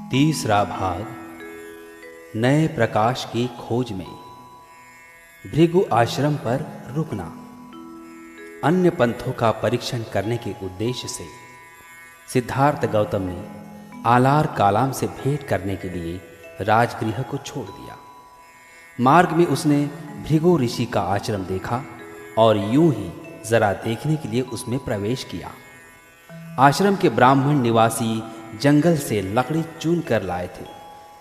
तीसरा भाग। नए प्रकाश की खोज में। भृगु आश्रम पर रुकना। अन्य पंथों का परीक्षण करने के उद्देश्य से सिद्धार्थ गौतम ने आलार कालाम से भेंट करने के लिए राजगृह को छोड़ दिया। मार्ग में उसने भृगु ऋषि का आश्रम देखा और यूं ही जरा देखने के लिए उसमें प्रवेश किया। आश्रम के ब्राह्मण निवासी जंगल से लकड़ी चुन कर लाए थे।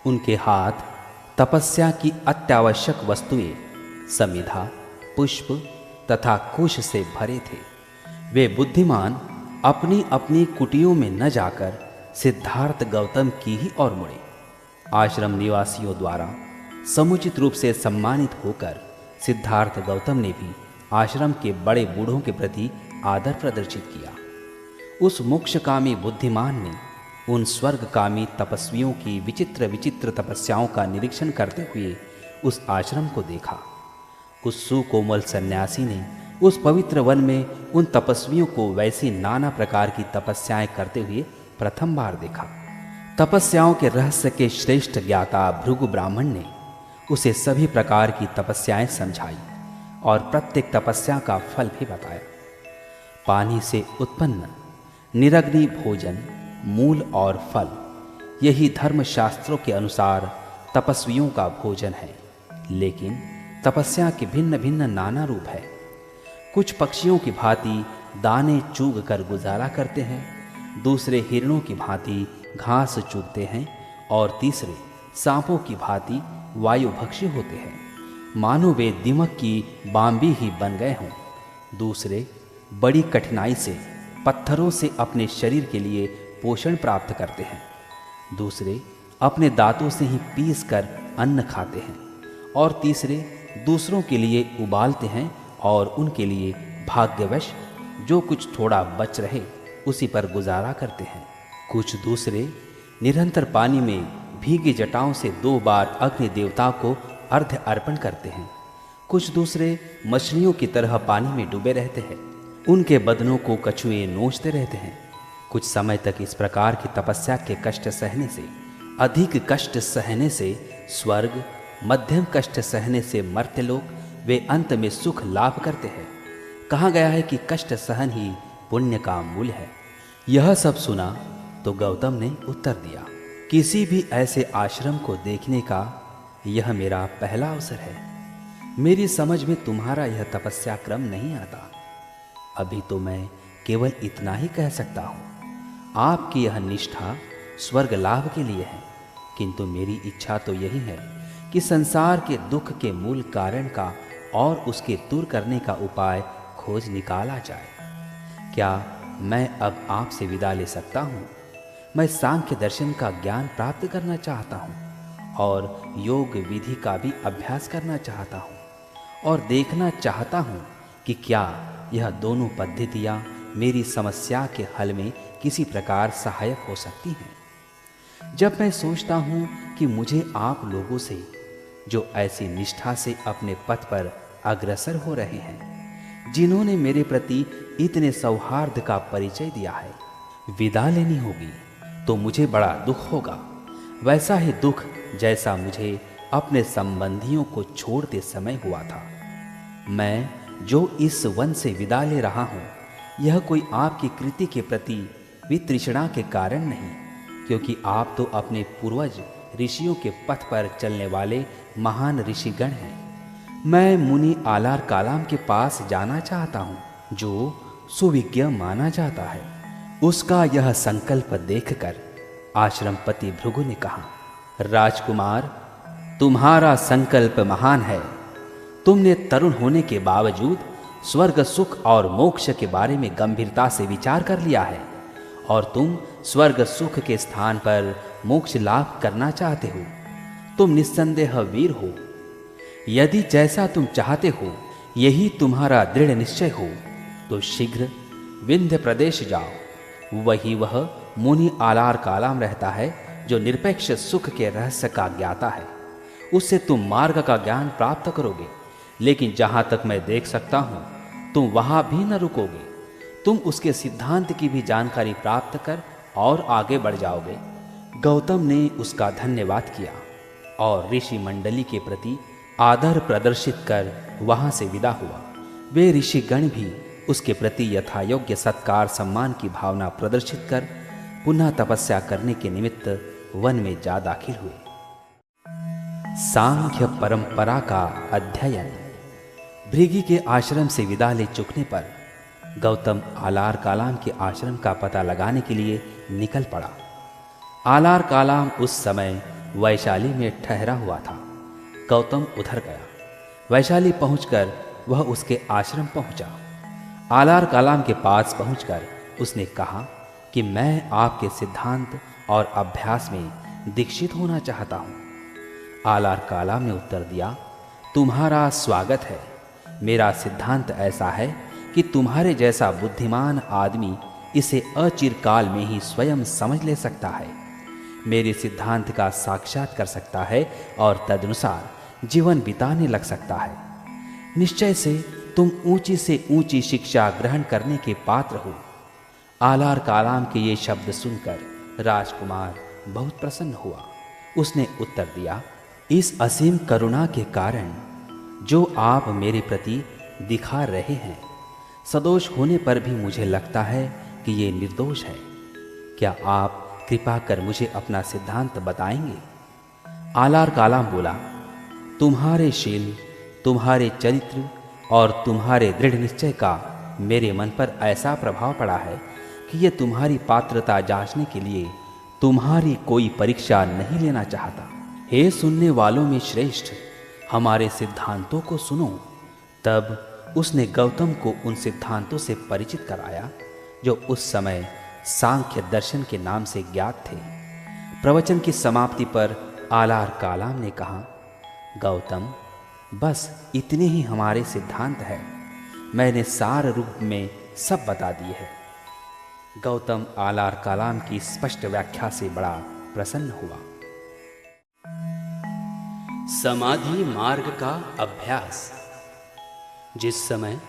उनके हाथ तपस्या की अत्यावश्यक वस्तुएं समिधा, पुष्प तथा कुश से भरे थे। वे बुद्धिमान अपनी अपनी कुटियों में न जाकर सिद्धार्थ गौतम की ही ओर मुड़े। आश्रम निवासियों द्वारा समुचित रूप से सम्मानित होकर सिद्धार्थ गौतम ने भी आश्रम के बड़े बूढ़ों के प्रति आदर प्रदर्शित किया। उस मोक्षकामी बुद्धिमान ने उन स्वर्गकामी तपस्वियों की विचित्र विचित्र तपस्याओं का निरीक्षण करते हुए उस आश्रम को देखा। उस सुकोमल सन्यासी ने उस पवित्र वन में उन तपस्वियों को वैसी नाना प्रकार की तपस्याएं करते हुए प्रथम बार देखा। तपस्याओं के रहस्य के श्रेष्ठ ज्ञाता भृगु ब्राह्मण ने उसे सभी प्रकार की तपस्याएं समझाई और प्रत्येक तपस्या का फल भी बताया। पानी से उत्पन्न निरग्नि भोजन, मूल और फल, यही धर्मशास्त्रों के अनुसार तपस्वियों का भोजन है। लेकिन तपस्या के भिन्न भिन्न नाना रूप है। कुछ पक्षियों की भांति दाने चूग कर गुजारा करते हैं, दूसरे हिरणों की भांति घास चूगते हैं और तीसरे सांपों की भांति वायुभक्षी होते हैं, मानो वे दीमक की बांबी ही बन गए हों। दूसरे बड़ी कठिनाई से पत्थरों से अपने शरीर के लिए पोषण प्राप्त करते हैं। दूसरे अपने दांतों से ही पीस कर अन्न खाते हैं और तीसरे दूसरों के लिए उबालते हैं और उनके लिए भाग्यवश जो कुछ थोड़ा बच रहे उसी पर गुजारा करते हैं। कुछ दूसरे निरंतर पानी में भीगी जटाओं से 2 बार अग्नि देवता को अर्घ्य अर्पण करते हैं। कुछ दूसरे मछलियों की तरह पानी में डूबे रहते हैं, उनके बदनों को कछुए नोचते रहते हैं। कुछ समय तक इस प्रकार की तपस्या के कष्ट सहने से, अधिक कष्ट सहने से स्वर्ग, मध्यम कष्ट सहने से मर्त्य लोक, वे अंत में सुख लाभ करते हैं। कहा गया है कि कष्ट सहन ही पुण्य का मूल है। यह सब सुना तो गौतम ने उत्तर दिया, किसी भी ऐसे आश्रम को देखने का यह मेरा पहला अवसर है। मेरी समझ में तुम्हारा यह तपस्या क्रम नहीं आता। अभी तो मैं केवल इतना ही कह सकता हूँ, आपकी यह निष्ठा स्वर्ग लाभ के लिए है, किंतु मेरी इच्छा तो यही है कि संसार के दुख के मूल कारण का और उसके दूर करने का उपाय खोज निकाला जाए। क्या मैं अब आपसे विदा ले सकता हूँ? मैं सांख्य दर्शन का ज्ञान प्राप्त करना चाहता हूँ और योग विधि का भी अभ्यास करना चाहता हूँ और देखना चाहता हूँ कि क्या यह दोनों पद्धतियाँ मेरी समस्या के हल में किसी प्रकार सहायक हो सकती हैं। जब मैं सोचता हूँ कि मुझे आप लोगों से, जो ऐसी निष्ठा से अपने पथ पर अग्रसर हो रहे हैं, जिन्होंने मेरे प्रति इतने सौहार्द का परिचय दिया है, विदा लेनी होगी तो मुझे बड़ा दुख होगा। वैसा ही दुख जैसा मुझे अपने संबंधियों को छोड़ते समय हुआ था। मैं जो इस वन से विदा ले रहा हूँ, यह कोई आपकी कृति के प्रति वितृष्णा के कारण नहीं, क्योंकि आप तो अपने पूर्वज ऋषियों के पथ पर चलने वाले महान ऋषिगण हैं। मैं मुनि आलार कालाम के पास जाना चाहता हूँ, जो सुविज्ञ माना जाता है। उसका यह संकल्प देखकर आश्रमपति भृगु ने कहा, राजकुमार, तुम्हारा संकल्प महान है। तुमने तरुण होने के बावजूद स्वर्ग सुख और मोक्ष के बारे में गंभीरता से विचार कर लिया है और तुम स्वर्ग सुख के स्थान पर मोक्ष लाभ करना चाहते हो। तुम निस्संदेह वीर हो। यदि जैसा तुम चाहते हो यही तुम्हारा दृढ़ निश्चय हो तो शीघ्र विंध्य प्रदेश जाओ। वही वह मुनि आलार कालाम रहता है जो निरपेक्ष सुख के रहस्य का ज्ञाता है। उससे तुम मार्ग का ज्ञान प्राप्त करोगे। लेकिन जहाँ तक मैं देख सकता हूँ, तुम वहाँ भी न रुकोगे। तुम उसके सिद्धांत की भी जानकारी प्राप्त कर और आगे बढ़ जाओगे। गौतम ने उसका धन्यवाद किया और ऋषि मंडली के प्रति आदर प्रदर्शित कर वहां से विदा हुआ। वे ऋषिगण भी उसके प्रति यथायोग्य सत्कार सम्मान की भावना प्रदर्शित कर पुनः तपस्या करने के निमित्त वन में जा दाखिल हुए। सांख्य परंपरा का अध्ययन। भृगि के आश्रम से विदा ले चुकने पर गौतम आलार कालाम के आश्रम का पता लगाने के लिए निकल पड़ा। आलार कालाम उस समय वैशाली में ठहरा हुआ था। गौतम उधर गया। वैशाली पहुंचकर वह उसके आश्रम पहुंचा। आलार कालाम के पास पहुंचकर उसने कहा कि मैं आपके सिद्धांत और अभ्यास में दीक्षित होना चाहता हूं। आलार कालाम ने उत्तर दिया, तुम्हारा स्वागत है। मेरा सिद्धांत ऐसा है कि तुम्हारे जैसा बुद्धिमान आदमी इसे अचिरकाल में ही स्वयं समझ ले सकता है, मेरे सिद्धांत का साक्षात कर सकता है और तदनुसार जीवन बिताने लग सकता है। निश्चय से तुम ऊंची से ऊंची शिक्षा ग्रहण करने के पात्र हो। आलार कालाम के ये शब्द सुनकर राजकुमार बहुत प्रसन्न हुआ। उसने उत्तर दिया, इस असीम करुणा के कारण जो आप मेरे प्रति दिखा रहे हैं, सदोष होने पर भी मुझे लगता है कि ये निर्दोष है। क्या आप कृपा कर मुझे अपना सिद्धांत बताएंगे? आलार कालाम बोला, तुम्हारे शील, तुम्हारे चरित्र और तुम्हारे दृढ़ निश्चय का मेरे मन पर ऐसा प्रभाव पड़ा है कि ये तुम्हारी पात्रता जांचने के लिए तुम्हारी कोई परीक्षा नहीं लेना चाहता। हे सुनने वालों में श्रेष्ठ, हमारे सिद्धांतों को सुनो। तब उसने गौतम को उन सिद्धांतों से परिचित कराया जो उस समय सांख्य दर्शन के नाम से ज्ञात थे। प्रवचन की समाप्ति पर आलार कालाम ने कहा, गौतम, बस इतने ही हमारे सिद्धांत हैं। मैंने सार रूप में सब बता दिए हैं। गौतम आलार कालाम की स्पष्ट व्याख्या से बड़ा प्रसन्न हुआ। समाधि मार्ग का अभ्यास। जिस समय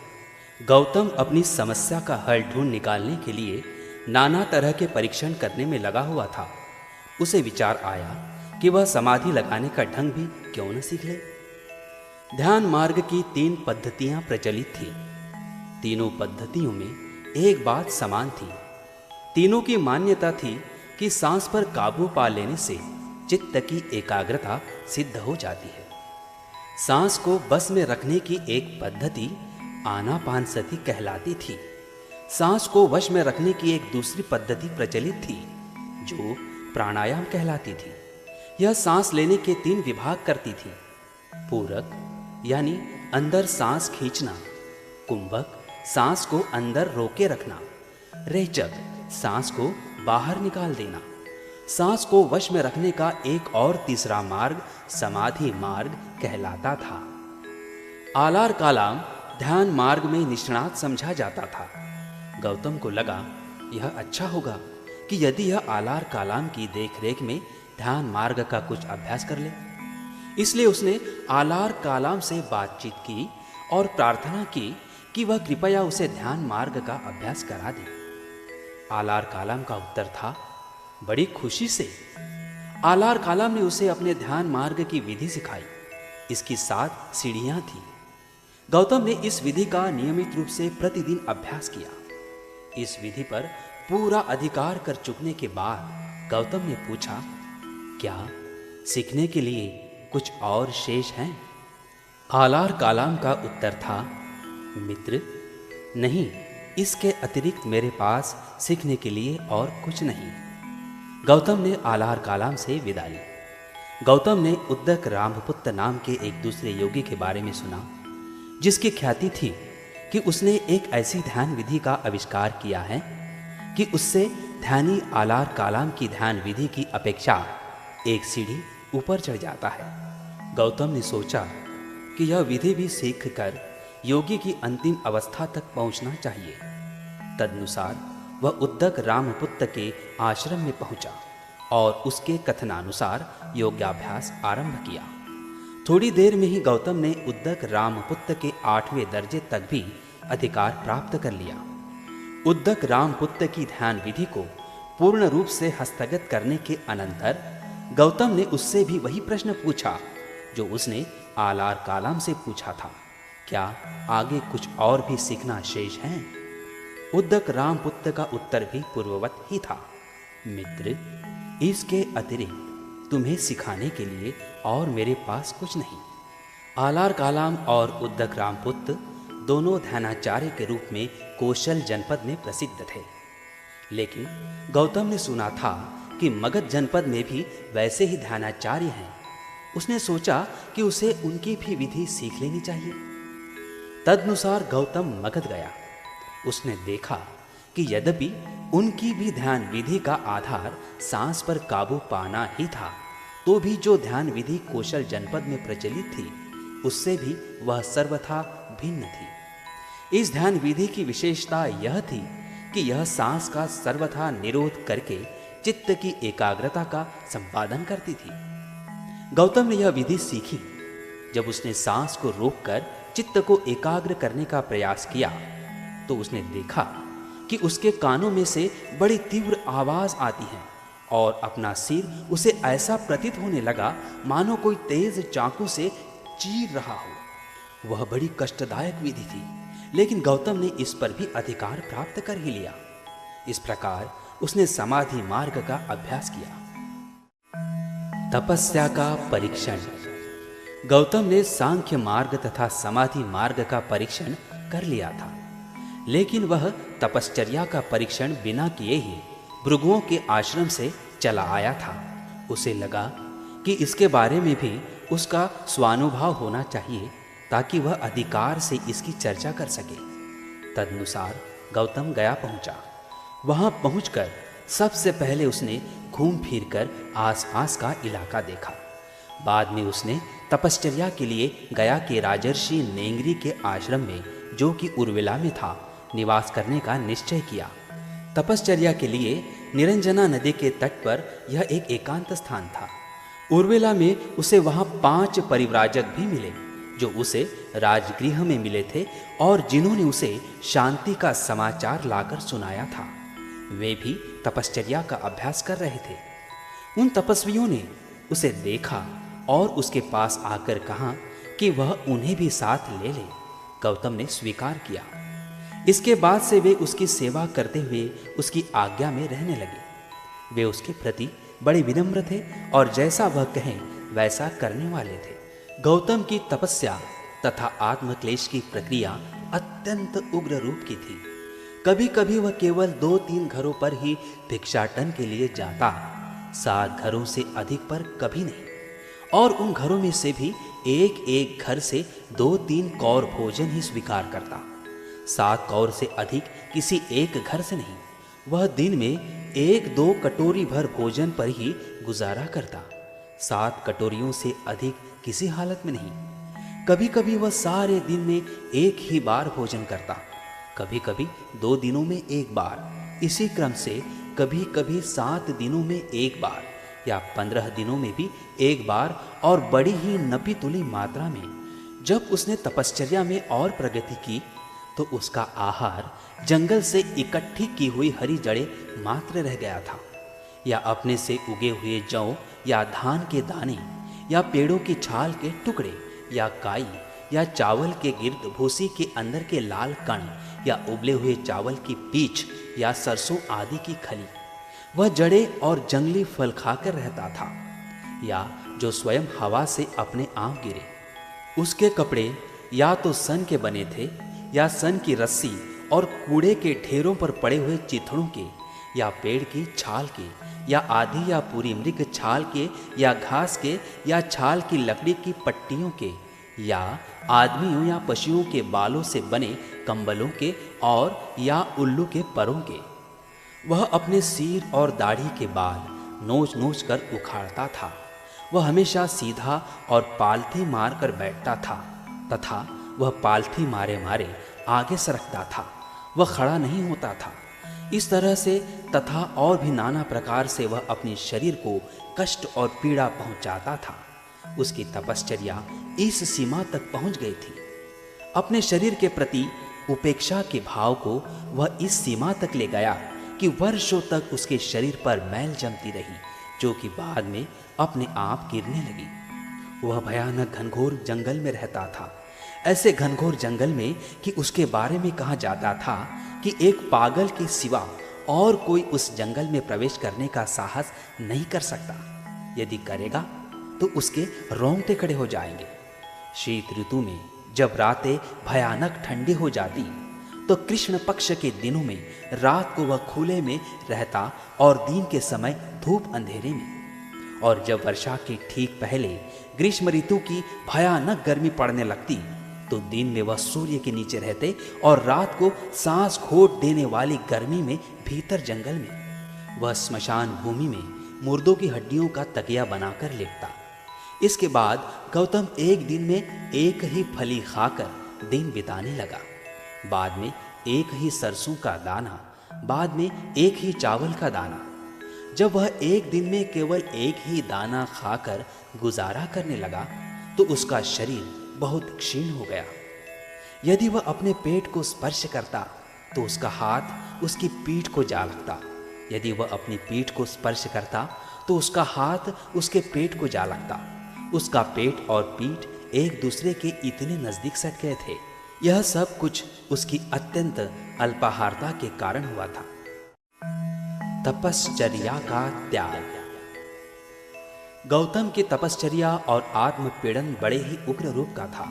गौतम अपनी समस्या का हल ढूंढ निकालने के लिए नाना तरह के परीक्षण करने में लगा हुआ था, उसे विचार आया कि वह समाधि लगाने का ढंग भी क्यों न सीख ले। ध्यान मार्ग की 3 पद्धतियां प्रचलित थी। तीनों पद्धतियों में एक बात समान थी। तीनों की मान्यता थी कि सांस पर काबू पा लेने से चित्त की एकाग्रता सिद्ध हो जाती है। सांस को बस में रखने की एक पद्धति आनापानसति कहलाती थी। सांस को वश में रखने की एक दूसरी पद्धति प्रचलित थी जो प्राणायाम कहलाती थी। यह सांस लेने के 3 विभाग करती थी। पूरक यानी अंदर सांस खींचना, कुंभक सांस को अंदर रोके रखना, रेचक सांस को बाहर निकाल देना। सांस को वश में रखने का एक और तीसरा मार्ग समाधि मार्ग कहलाता था। आलार कालाम ध्यान मार्ग में निष्णात समझा जाता था। गौतम को लगा यह अच्छा होगा कि यदि यह आलार कालाम की देखरेख में ध्यान मार्ग का कुछ अभ्यास कर ले। इसलिए उसने आलार कालाम से बातचीत की और प्रार्थना की कि वह कृपया उसे ध्यान मार्ग का अभ्यास करा दे। आलार कालाम का उत्तर था, बड़ी खुशी से। आलार कालाम ने उसे अपने ध्यान मार्ग की विधि सिखाई। इसकी 7 सीढ़ियां थी। गौतम ने इस विधि का नियमित रूप से प्रतिदिन अभ्यास किया। इस विधि पर पूरा अधिकार कर चुकने के बाद गौतम ने पूछा, क्या सीखने के लिए कुछ और शेष हैं? आलार कालाम का उत्तर था, मित्र, नहीं, इसके अतिरिक्त मेरे पास सीखने के लिए और कुछ नहीं। गौतम ने आलार कालाम से विदा ली। गौतम ने उद्दक रामपुत्र नाम के एक दूसरे योगी के बारे में सुना जिसकी ख्याति थी कि उसने एक ऐसी ध्यान विधि का आविष्कार किया है कि उससे ध्यानी आलार कालाम की ध्यान विधि की अपेक्षा एक सीढ़ी ऊपर चढ़ जाता है। गौतम ने सोचा कि यह विधि भी सीख कर योगी की अंतिम अवस्था तक पहुंचना चाहिए। तदनुसार वह उद्दक रामपुत्र के आश्रम में पहुंचा और उसके कथनानुसार योगाभ्यास आरंभ किया। थोड़ी देर में ही गौतम ने उद्दक रामपुत्र के 8वें दर्जे तक भी अधिकार प्राप्त कर लिया। उद्दक रामपुत्र की ध्यान विधि को पूर्ण रूप से हस्तगत करने के अनंतर गौतम ने उससे भी वही प्रश्न पूछा जो उसने आलार कालाम से पूछा था। क्या आगे कुछ और भी सीखना शेष है? उद्दक रामपुत्र का उत्तर भी पूर्ववत ही था। मित्र, इसके अतिरिक्त तुम्हें सिखाने के लिए और मेरे पास कुछ नहीं। आलार कालाम और उद्दक रामपुत्र दोनों ध्यानाचार्य के रूप में कौशल जनपद में प्रसिद्ध थे, लेकिन गौतम ने सुना था कि मगध जनपद में भी वैसे ही ध्यानाचार्य हैं। उसने सोचा कि उसे उनकी भी विधि सीख लेनी चाहिए। तदनुसार गौतम मगध गया। उसने देखा कि यद्यपि उनकी भी ध्यान विधि का आधार सांस पर काबू पाना ही था, तो भी जो ध्यान विधि कौशल जनपद में प्रचलित थी उससे भी वह सर्वथा भिन्न थी। इस ध्यान विधि की विशेषता यह थी कि यह सांस का सर्वथा निरोध करके चित्त की एकाग्रता का संपादन करती थी। गौतम ने यह विधि सीखी। जब उसने सांस को रोककर चित्त को एकाग्र करने का प्रयास किया तो उसने देखा कि उसके कानों में से बड़ी तीव्र आवाज आती है और अपना सिर उसे ऐसा प्रतीत होने लगा मानो कोई तेज चाकू से चीर रहा हो। वह बड़ी कष्टदायक विधि थी, लेकिन गौतम ने इस पर भी अधिकार प्राप्त कर ही लिया। इस प्रकार उसने समाधि मार्ग का अभ्यास किया। तपस्या का परीक्षण। गौतम ने सांख्य मार्ग तथा समाधि मार्ग का परीक्षण कर लिया था, लेकिन वह तपश्चर्या का परीक्षण बिना किए ही भृगुओं के आश्रम से चला आया था। उसे लगा कि इसके बारे में भी उसका स्वानुभव होना चाहिए ताकि वह अधिकार से इसकी चर्चा कर सके। तदनुसार गौतम गया पहुंचा। वहां पहुंचकर सबसे पहले उसने घूम फिर कर आसपास का इलाका देखा। बाद में उसने तपश्चर्या के लिए गया के राजर्षि नेंगरी के आश्रम में, जो कि उर्विला में था, निवास करने का निश्चय किया। तपश्चर्या के लिए निरंजना नदी के तट पर यह एक एकांत स्थान था। उर्विला में उसे वहां 5 परिव्राजक भी मिले जो उसे राजगृह में मिले थे और जिन्होंने उसे शांति का समाचार लाकर सुनाया था। वे भी तपश्चर्या का अभ्यास कर रहे थे। उन तपस्वियों ने उसे देखा और उसके पास आकर कहा कि वह उन्हें भी साथ ले ले। गौतम ने स्वीकार किया। इसके बाद से वे उसकी सेवा करते हुए उसकी आज्ञा में रहने लगे। वे उसके प्रति बड़े विनम्र थे और जैसा वह कहें वैसा करने वाले थे। गौतम की तपस्या तथा आत्मक्लेश की प्रक्रिया अत्यंत उग्र रूप की थी। कभी कभी वह केवल 2-3 घरों पर ही भिक्षाटन के लिए जाता, 7 घरों से अधिक पर कभी नहीं, और उन घरों में से भी एक एक घर से 2-3 कौर भोजन ही स्वीकार करता। 7 कौर से अधिक किसी एक घर से नहीं। वह दिन में 1-2 कटोरी भर भोजन पर ही गुजारा करता, 7 कटोरियों से अधिक किसी हालत में नहीं। कभी कभी वह सारे दिन में एक ही बार भोजन करता, कभी कभी 2 दिनों में एक बार, इसी क्रम से कभी कभी 7 दिनों में एक बार या 15 दिनों में भी एक बार, और बड़ी ही नपी तुली मात्रा में। जब उसने तपश्चर्या में और प्रगति की तो उसका आहार जंगल से इकट्ठी की हुई हरी जड़ें मात्र रह गया था, या अपने से उगे हुए जौ या धान के दाने, या पेड़ों की छाल के टुकड़े, या काई, या चावल के गिर्द भूसी के अंदर के लाल कण, या उबले हुए चावल की पीछ, या सरसों आदि की खली। वह जड़ें और जंगली फल खाकर रहता था, या जो स्वयं हवा से अपने आप गिरे। उसके कपड़े या तो सन के बने थे, या सन की रस्सी और कूड़े के ढेरों पर पड़े हुए चिथड़ों के, या पेड़ की छाल के, या आधी या पूरी मृग छाल के, या घास के, या छाल की लकड़ी की पट्टियों के, या आदमियों या पशुओं के बालों से बने कंबलों के, और या उल्लू के परों के। वह अपने सिर और दाढ़ी के बाल नोच नोच कर उखाड़ता था। वह हमेशा सीधा और पालथी मार कर बैठता था, तथा वह पालथी मारे मारे आगे सरकता था। वह खड़ा नहीं होता था। इस तरह से तथा और भी नाना प्रकार से वह अपने शरीर को कष्ट और पीड़ा पहुंचाता था। उसकी तपश्चर्या इस सीमा तक पहुंच गई थी। अपने शरीर के प्रति उपेक्षा के भाव को वह इस सीमा तक ले गया कि कि वर्षों तक उसके शरीर पर मैल जमती रही, जो कि बाद में अपने आप गिरने लगी। वह भयानक घनघोर जंगल में रहता था, ऐसे घनघोर जंगल में कि उसके बारे में कहा जाता था कि एक पागल के सिवा और कोई उस जंगल में प्रवेश करने का साहस नहीं कर सकता। यदि करेगा तो उसके रोंगटे खड़े हो जाएंगे। शीत ऋतु में जब रातें भयानक ठंडी हो जाती तो कृष्ण पक्ष के दिनों में रात को वह खुले में रहता और दिन के समय धूप अंधेरे में। और जब वर्षा के ठीक पहले ग्रीष्म ऋतु की भयानक गर्मी पड़ने लगती तो दिन में वह सूर्य के नीचे रहते और रात को सांस घोट देने वाली गर्मी में भीतर जंगल में वह स्मशान भूमि में मुर्दों की हड्डियों का तकिया बनाकर लेटता। इसके बाद गौतम एक दिन में एक ही फली खाकर दिन बिताने लगा, बाद में एक ही सरसों का दाना, बाद में एक ही चावल का दाना। जब वह एक दिन में केवल एक ही दाना खाकर गुजारा करने लगा तो उसका शरीर बहुत क्षीण हो गया। यदि वह अपने पेट को स्पर्श करता तो उसका हाथ उसकी पीठ को जा लगता, यदि वह अपनी पीठ को स्पर्श करता तो उसका हाथ उसके पेट को जा लगता। उसका पेट और पीठ एक दूसरे के इतने नजदीक सट गए थे। यह सब कुछ उसकी अत्यंत अल्पाहारता के कारण हुआ था। तपश्चर्या का त्याग। गौतम की तपश्चर्या और आत्मपीड़न बड़े ही उग्र रूप का था,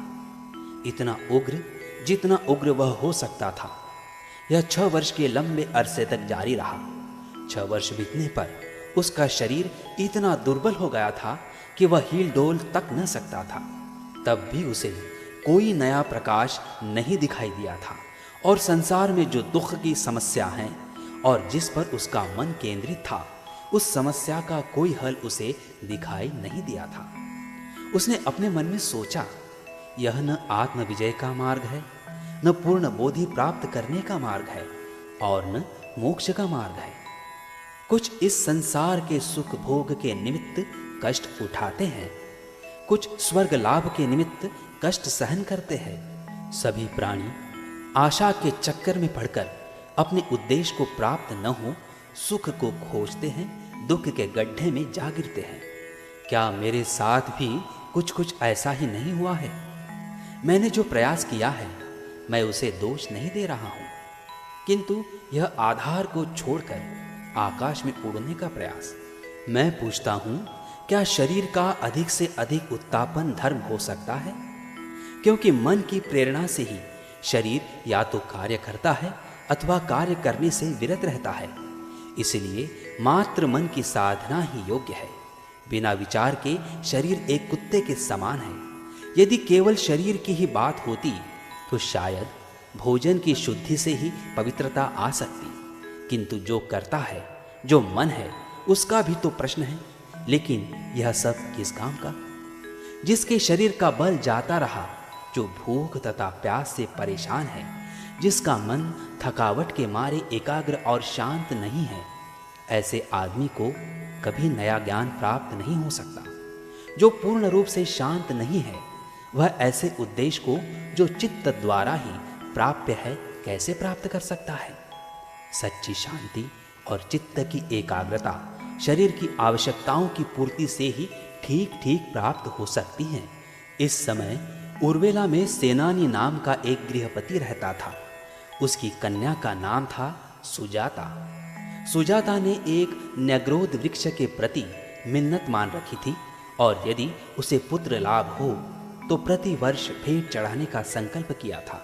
इतना उग्र जितना उग्र वह हो सकता था। यह 6 वर्ष के लंबे अरसे तक जारी रहा। 6 वर्ष बीतने पर उसका शरीर इतना दुर्बल हो गया था कि वह हील डोल तक न सकता था। तब भी उसे कोई नया प्रकाश नहीं दिखाई दिया था और संसार में जो दुख की समस्या है और जिस पर उसका मन केंद्रित था, उस समस्या का कोई हल उसे दिखाई नहीं दिया था। उसने अपने मन में सोचा, यह न आत्म विजय का मार्ग है, न पूर्ण बोधि प्राप्त करने का मार्ग है और न मोक्ष का मार्ग है। कुछ इस संसार के सुख भोग के निमित्त कष्ट उठाते हैं, कुछ स्वर्ग लाभ के निमित्त कष्ट सहन करते हैं। सभी प्राणी आशा के चक्कर में पड़कर अपने उद्देश्य को प्राप्त न हो सुख को खोजते हैं, दुख के गड्ढे में जा गिरते हैं। क्या मेरे साथ भी कुछ ऐसा ही नहीं हुआ है? मैंने जो प्रयास किया है मैं उसे दोष नहीं दे रहा हूं, किंतु यह आधार को छोड़कर आकाश में उड़ने का प्रयास। मैं पूछता हूं, क्या शरीर का अधिक से अधिक उत्तापन धर्म हो सकता है? क्योंकि मन की प्रेरणा से ही शरीर या तो कार्य करता है अथवा कार्य करने से विरत रहता है। इसलिए मात्र मन की साधना ही योग्य है। बिना विचार के शरीर एक कुत्ते के समान है। यदि केवल शरीर की ही बात होती तो शायद भोजन की शुद्धि से ही पवित्रता आ सकती, किंतु जो करता है, जो मन है, उसका भी तो प्रश्न है। लेकिन यह सब किस काम का? जिसके शरीर का बल जाता रहा, जो भूख तथा प्यास से परेशान है, जिसका मन थकावट के मारे एकाग्र और शांत नहीं है, ऐसे आदमी को कभी नया ज्ञान प्राप्त नहीं हो सकता। जो पूर्ण रूप से शांत नहीं है, वह ऐसे उद्देश्य को जो चित्त द्वारा ही प्राप्य है कैसे प्राप्त कर सकता है? सच्ची शांति और चित्त की एकाग्रता शरीर की आवश्यकताओं की पूर्ति से ही ठीक ठीक प्राप्त हो सकती है। इस समय उर्वेला में सेनानी नाम का एक गृहपति रहता था। उसकी कन्या का नाम था सुजाता। सुजाता ने एक न्यग्रोध वृक्ष के प्रति मिन्नत मान रखी थी और यदि उसे पुत्र लाभ हो तो प्रति वर्ष भेंट चढ़ाने का संकल्प किया था।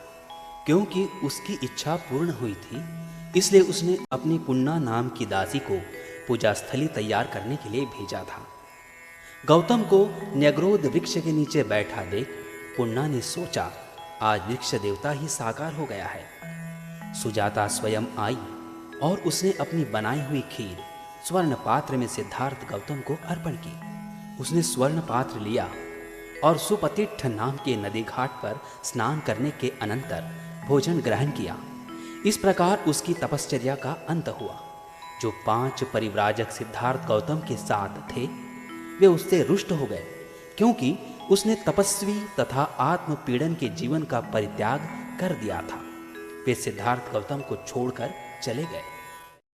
क्योंकि उसकी इच्छा पूर्ण हुई थी, इसलिए उसने अपनी पुन्ना नाम की दासी को पूजा स्थली तैयार करने के लिए भेजा था। गौतम को न्यग्रोध वृक्ष के नीचे बैठा देख पुन्ना ने सोचा, आज वृक्ष देवता ही साकार हो गया है। सुजाता स्वयं आई और उसने अपनी बनाई हुई खीर स्वर्ण पात्र में सिद्धार्थ गौतम को अर्पण की। उसने स्वर्ण पात्र लिया और सुपतिट्ठ नाम के नदी घाट पर स्नान करने के अनंतर भोजन ग्रहण किया। इस प्रकार उसकी तपश्चर्या का अंत हुआ। जो 5 परिव्राजक सिद्धार्थ गौतम के साथ थे, वे उससे रुष्ट हो गए, क्योंकि उसने तपस्वी तथा आत्मपीड़न के जीवन का परित्याग कर दिया था। वे सिद्धार्थ गौतम को छोड़कर चले गए।